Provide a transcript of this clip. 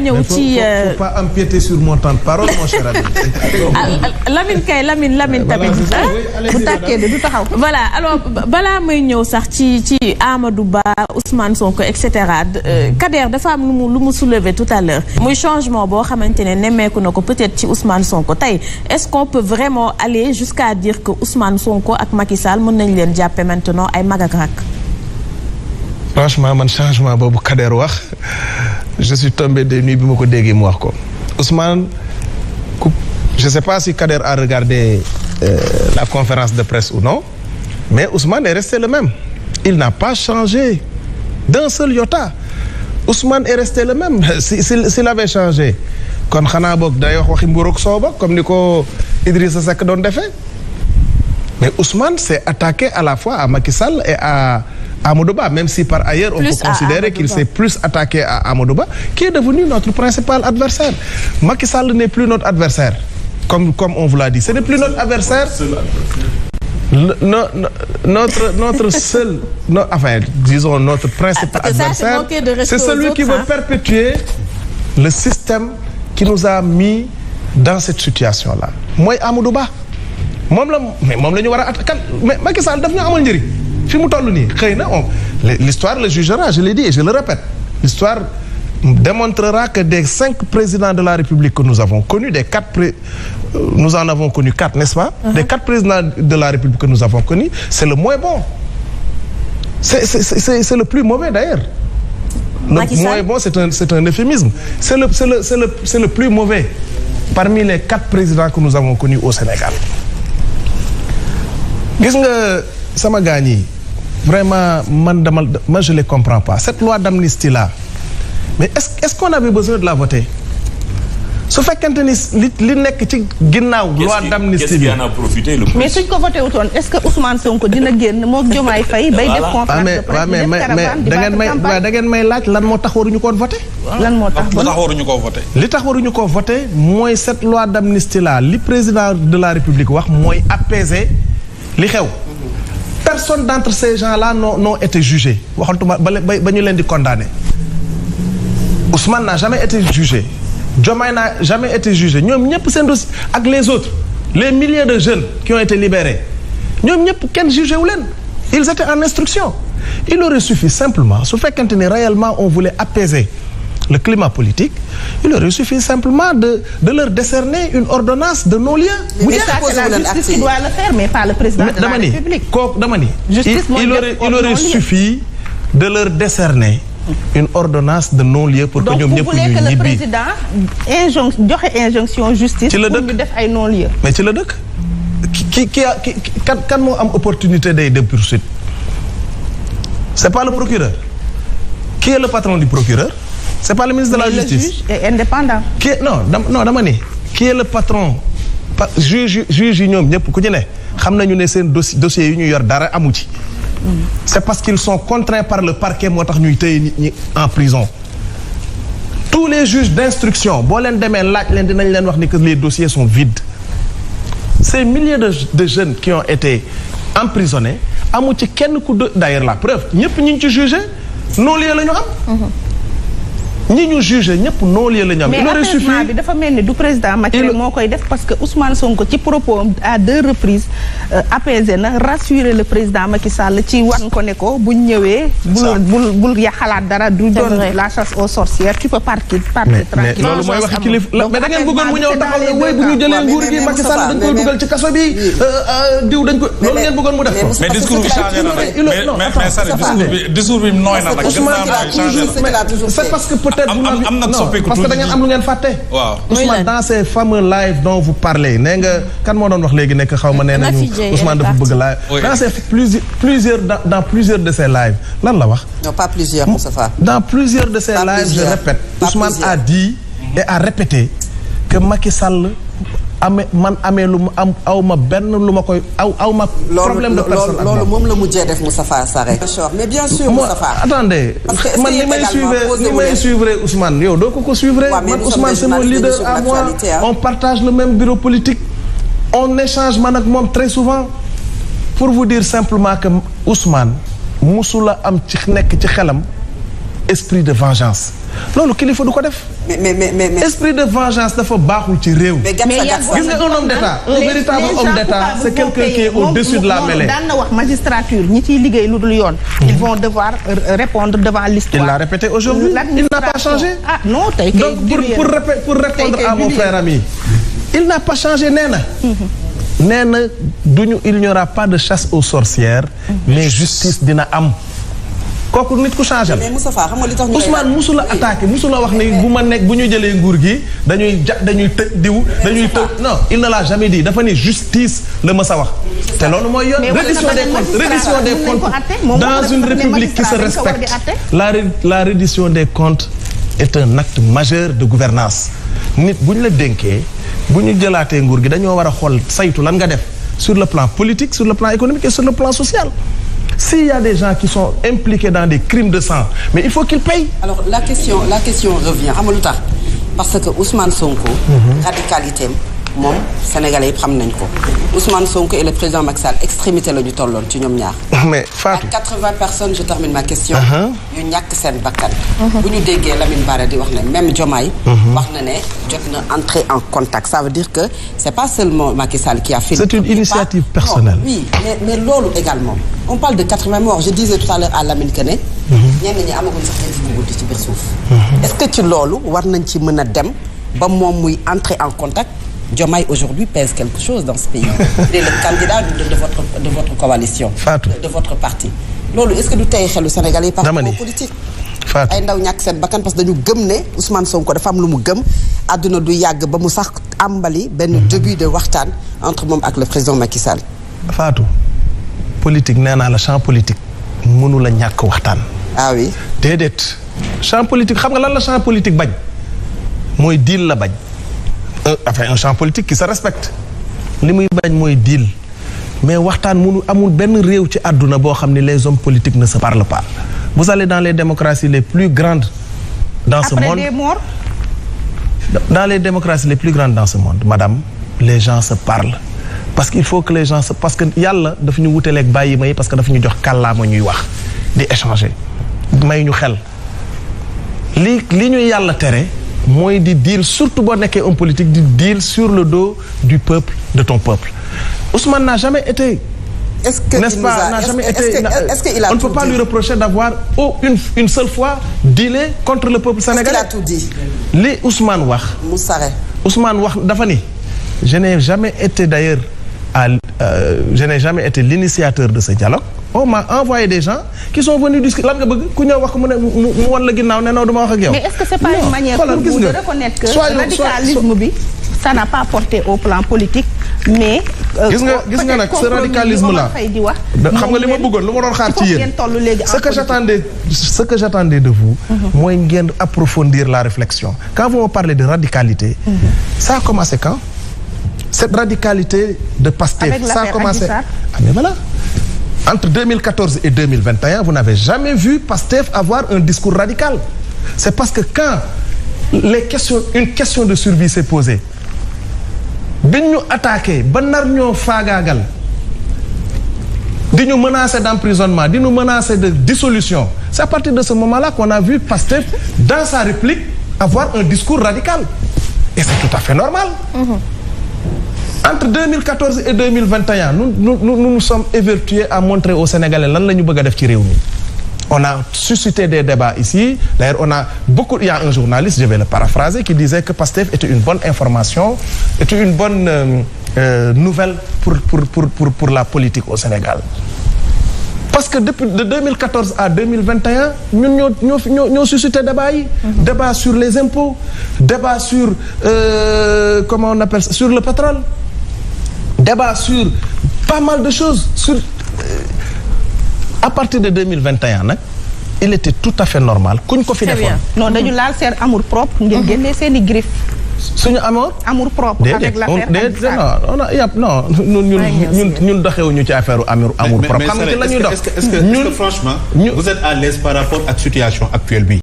ñëw ci. faut pas empiéter sur mon temps de parole mon cher ami. Lamine kay Lamine tamit. bu tàkkee du taxaw. voilà alors balaa may ñëw sax ci Amadou Ba Ousmane Sonko et cetera Kader dafa am lu mu soulever tout à l'heure muy changement boo xamante ne nemmeeku na ko peut-être ci Ousmane Sonko tey est-ce qu'on peut vraiment aller jusqu'à dire que Ousmane Sonko ak Macky Sall mën nañ leen jàppe maintenant ay mag ak rakk. franchement man changement boobu Kader wax je suis tombé des nuits bi ma ko déggee mu wax ko Ousmane je sais pas si Kader a regardé la conférence de presse ou non mais Ousmane est resté le même il n'a pas changé d'un seul iota Ousmane est resté le même s'il avait changé kon xanaa boog day wax waxi mburoog sooba comme ni ko Idrissa Seck doon defee mais Ousmane s'est attaqué à la fois à Macky Sall et à Amadou Ba, même si par ailleurs on peut considérer qu'il s'est plus attaqué à Amadou Ba, qui est devenu notre principal adversaire. Macky Sall n'est plus notre adversaire, comme on vous l'a dit. Ce n'est plus notre adversaire. Notre seul, enfin, disons notre principal adversaire, c'est celui qui veut perpétuer le système qui nous a mis dans cette situation-là. Moi, Amadou Ba, moom la ñu war a attaquer mais Macky Sall daf ñu amal njëriñ. fi mu toll nii xëy na l'histoire le jugera je l'ai dit et je le répète l'histoire démontrera que des 5 présidents de la République que nous avons connus nous en avons connu 4 n'est-ce pas des 4 présidents de la République que nous avons connus c'est le moins bon c'est le plus mauvais d'ailleurs le moins bon c'est un euphémisme c'est le plus mauvais parmi les 4 présidents que nous avons connus au Sénégal gis nga sama gaañ yi vraiment man je les comprends pas cette loi d'amnistie là mais est-ce qu'on avait besoin de la voter su fekkente ni li nekk ci ginnaaw loi d'amnistie bi mais suñ ko voté wutoon est-ce que Ousmane Sonko dina génn moo Diomaye Faye bay def conférence de presse mais da ngeen may laaj lan moo tax waruñu ko voter lan moo tax waruñu ko voter li tax waruñu ko voter mooy cette loi d'amnistie là li président de la République wax mooy apaiser li xew personne d'entre ces gens-là n'ont été jugés waxantuma ba ñu leen di condamner Ousmane n'a jamais été jugé Diomaye n'a jamais été jugé ñoom ñëpp seen dossier ak les autres les milliers de jeunes qui ont été libérés ñoom ñëpp kenn jugé wu leen ils étaient en instruction il aurait suffi simplement su fekkente ni réellement on voulait apaiser le climat politique il aurait suffi simplement de leur décerner une ordonnance de non-lieu. Mais ça c'est la justice qui doit le faire mais pas le président de la République. dama ni il aurait suffi de leur décerner une ordonnance de non-lieu pour que ñoom ñëpp ñu ñibbi. donc vous voulez que le président joxe injonction justice. pour ñu def ay non-lieu. mais ci la dëkk kan moo am opportunité de poursuite c'est pas le procureur qui est le patron du procureur. C'est pas le ministre de la Justice. Le juge est indépendant. Non dama ni qui est le patron juge yi ñoom ñëpp ku ci ne xam nañu ne seen dossier yu ñu yor dara amu ci. C'est parce qu'ils sont contraints par le parquet moo tax ñuy téye nit ñi en prison. Tous les juges d'instruction boo leen demee laaj leen dinañ leen wax ni que les dossiers sont vides. Ces milliers de jeunes qui ont été emprisonnés amu ci kenn ku d'ailleurs la preuve ñëpp ñu ngi ci jugé non-lieu la ñu am. ñi ñu jugé ñëpp non-lieu la ñu am. il aurait suffi mais bi dafa mel ni du président Macky moo koy def parce que Ousmane Sonko ci propos à 2 reprises apaisé na rassurer le président Macky Sall ci wan ko ne ko buñ ñëwee. bul ya xalaat dara du doon la chasse aux sorcières tu peux partir tranquille. mais loolu mooy waxi kilifa mais da ngeen bëggoon mu ñëw taxaw ne woy bu ñu jëlee nguur gi Macky Sall dañ koy dugal ci kaso bi diw dañ ko loolu ngeen bëggoon mu def ko. mais discours bi changé na nag mais discours bi nooy na nag. c'est parce que peut-être am na soppeeku parce que da ngeen am lu ngeen fàtte. waaw Ousmane dans ces fameux live dont vous parlez nee nga kan moo doon wax léegi nekk xaw ma nee nañu Ousmane dafa bëgg live. dans ces plusieurs de ces lives lan la wax. non pas plusieurs Moustapha. dans plusieurs de ces lives je répète. Ousmane a dit et a répété que Macky Sall amee lu ma am aw ma benn lu ma koy aw ma problème de personne ak loolu moom la mujjee def Moustapha Sarré. mais bien sûr Moustapha. attendez man li may suivre Ousmane yow doo ko suivre. man Ousmane c'est mon leader à moi on partage le même bureau politique. on échange man ak moom très souvent. pour vous dire simplement que Ousmane musula am ci nekk ci xelam esprit de vengeance. loolu kilifa du ko def. mais esprit de vengeance dafa baaxul ci réew. mais gis nga un homme d'état un véritable homme d'état c'est quelqu'un qui est au-dessus de la mêlée. daan na wax magistrature ñi ciy liggéey lu dul yoon. ils vont devoir répondre devant l'histoire. Il l'a répété aujourd'hui. Il n'a pas changé. Ah non tey donc pour répondre à mon frère ami. Il n'a pas changé nee na. nee na il n'y aura pas de chasse aux sorcières. mais justice dina am. kooku nit ku changé la. mais Moustapha xam nga li tax ñu Ousmane musula attaqué musula wax ne bu ñu jëlee nguur gi dañuy tëj diw dañuy tëj non il ne l'a jamais dit dafa ne justice la mës a wax. te loolu mooy yoon reddition des comptes dans une république qui se respecte la reddition des comptes est un acte majeur de gouvernance nit bu ñu la dénkee bu ñu jëlaatee nguur gi dañoo war a xool saytu lan nga def sur le plan politique sur le plan économique et sur le plan social. S'il y a des gens qui sont impliqués dans des crimes de sang, mais il faut qu'ils payent. Alors la question revient xam nga lu tax parce que Ousmane Sonko. radicalité moom Sénégalais yi xam nañ ko. Ousmane Sonko et le président Macky Sall extrémité la ñu tolloon ci ñoom ñaar. mais Fatou ak 80 personnes je termine ma question. yu ñàkk seen bakkan. bu ñu déggee Lamine Bara di wax ne même Diomaye. wax na ne jot na entrer en contact ça veut dire que c'est pas seulement Macky Sall qui a fait. C'est une initiative personnelle. Non, oui mais loolu également. On parle de 80 morts je disais tout à l'heure à Lamine que ne. ñenn ñi amaguñ sax ñeenti guddi ci biir suuf. est-ce que ci loolu war nañ ci mën a dem ba moom muy entrer en contact. Diomaye aujourd'hui pèse quelque chose dans ce pays. Il est le candidat de votre coalition. Fatou. De votre parti. loolu est-ce que du tey xelu Sénégalais yi par rapport aux politiques. Fatou ay ndaw ñàkk seen bakkan parce que dañu gëm ne Ousmane Sonko dafa am lu mu gëm àdduna du yàgg ba mu sax àmbali benn début de waxtaan entre moom ak le président Macky Sall. Fatou politique nee naa la champ politique mënu la ñàkk waxtaan. ah oui. déedéet champ politique xam nga lan la champ politique bañ mooy deal la bañ. un champ politique qui se respecte li muy bañ mooy deal mais waxtaan mënu amul benn réew ci àdduna boo xam ne les hommes politiques ne se parlent pas vous allez dans les démocraties les plus grandes dans ce monde après des morts dans les démocraties les plus grandes dans ce monde madame les gens se parlent parce qu'il faut que les gens se parce que yàlla dafa ñu wutaleeg bàyyi may parce que dafa ñu jox kàllaama ñuy wax di échanger may ñu xel li ñuy yàlla tere mooy di deal surtout boo nekkee un politique di deal sur le dos du peuple de ton peuple Ousmane n'a jamais été. Est-ce que n'est-ce pas n'a jamais été. Est-ce qu'il a on ne peut pas lui reprocher d'avoir une seule fois dealé contre le peuple sénégalais. Est-ce qu'il a tout dit. li Ousmane wax. Ousmane wax dafa ni. je n'ai jamais été d'ailleurs je n'ai jamais été l'initiateur de ce dialogue. on m'a envoyé des gens qui sont venus discuter lan nga bëgg ku ñëw wax ko mu ne mu wan la ginnaaw ne non duma wax ak yow. mais est-ce que c'est pas une manière pour vous de reconnaître que radicalisme bi ça n'a pas porté au plan politique mais. gis nga nag ce radicalisme là xam nga li ma bëggoon lu ma doon xaar ci yéen ce que j'attendais de vous. mooy ngeen approfondir la réflexion quand vous me parlez de radicalité. ça a commencé quand. cette radicalité de Pastef ça a commencé mais voilà. Entre 2014 et 2021, vous n'avez jamais vu Pastef avoir un discours radical. C'est parce que quand une question de survie s'est posée, bi ñu attaqué ba nar ñoo faagaagal di ñu menacer d'emprisonnement di ñu menacer de dissolution, c'est à partir de ce moment-là qu'on a vu Pastef dans sa réplique avoir un discours radical. Et c'est tout à fait normal. Entre 2014 et 2021 nous sommes évertués à montrer aux Sénégalais lan la ñu bëgg a def ci réew mi. On a suscité des débats ici d'ailleurs il y a un journaliste je vais le paraphraser qui disait que Pastef était une bonne information était une bonne nouvelle pour la politique au Sénégal. Parce que depuis de 2014 à 2021 ñun ñoo suscité débat yi. Débat sur les impôts débat sur comment on appelle ça sur le pétrole. Débat sur pas mal de choses à partir de 2021 nag il était tout à fait normal kuñ ko fi defoon. non dañu laal seen amour propre. ngeen génnee seen i griffe. suñu amour propre. avec l'affaire non ñun doxewuñu ci affaire amour propre. xam nga ci la ñuy dox est-ce que franchement. vous êtes à l'aise par rapport ak situation actuelle bi.